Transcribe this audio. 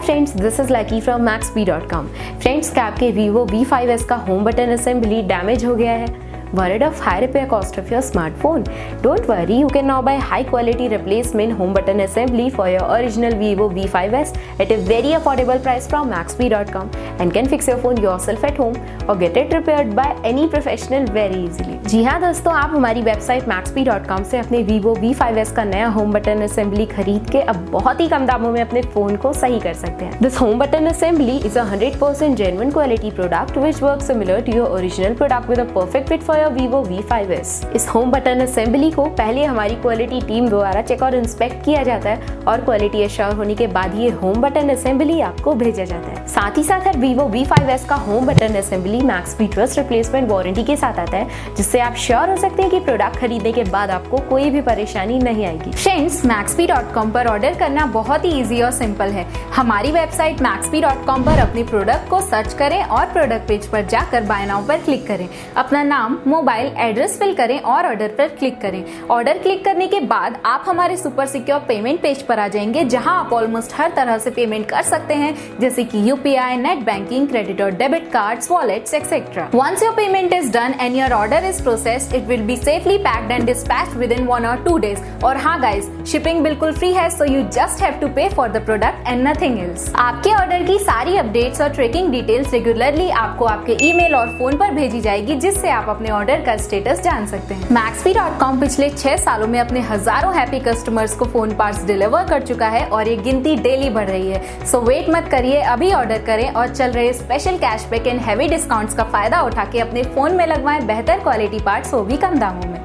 Friends, this is lucky from Maxbhi.com। Friends, क्या आपके Vivo V5s का होम बटन असेंबली डैमेज हो गया है? Worried of high repair cost of your smartphone? Don't worry, you can now buy high quality replacement home button assembly for your original Vivo V5s at a very affordable price from Maxbhi.com and can fix your phone yourself at home or get it repaired by any professional very easily। जी हाँ दोस्तों, आप हमारी website Maxbhi.com से अपने Vivo V5s का नया home button assembly खरीद के अब बहुत ही कम दामों में अपने फोन को सही कर सकते हैं। This home button assembly is a 100% genuine quality product which works similar to your original product with a perfect fit for your Vivo V5s। इस होम बटन असेंबली को पहले हमारी क्वालिटी टीम द्वारा चेक और इंस्पेक्ट किया जाता है और क्वालिटी एश्योर होने के बाद ये होम बटन असेंबली आपको भेजा जाता है। साथ ही साथ हर Vivo V5s का home button assembly Maxbhi trust replacement warranty के साथ आता है, जिससे आप श्योर हो सकते हैं कि प्रोडक्ट खरीदने के बाद आपको कोई भी परेशानी नहीं आएगी। फ्रेंड्स, Maxbhi.com पर ऑर्डर करना बहुत ही इजी और सिंपल है। हमारी वेबसाइट Maxbhi.com पर अपने प्रोडक्ट को सर्च करें और प्रोडक्ट पेज पर जाकर बाय नाउ पर क्लिक करें। अपना नाम, मोबाइल एड्रेस फिल करें और ऑर्डर पर क्लिक करें। ऑर्डर क्लिक करने के बाद आप हमारे सुपर सिक्योर पेमेंट पेज पर आ जाएंगे, जहां आप ऑलमोस्ट हर तरह से पेमेंट कर सकते हैं, जैसे कि UPI, नेट बैंकिंग, क्रेडिट और debit cards, wallets etcetera. Once your payment is done and your order is processed, it will be safely packed and dispatched within 1 or 2 days। और हाँ गाइस, शिपिंग बिल्कुल free है, so you just have to pay for the product and nothing else। आपके order की सारी updates और tracking details regularly आपको आपके ईमेल और फोन पर भेजी जाएगी, जिससे आप अपने ऑर्डर का स्टेटस जान सकते हैं। Maxbhi.com पिछले 6 सालों में अपने हजारों हैप्पी कस्टमर्स को फोन पार्ट्स डिलीवर कर चुका है और ये गिनती डेली बढ़ रही है। सो वेट मत करिए, अभी ऑर्डर करें और चल रहे special cashback and heavy discounts का फायदा उठा के अपने फोन में लगवाएं बेहतर क्वालिटी पार्ट्स, वो भी कम दामों में।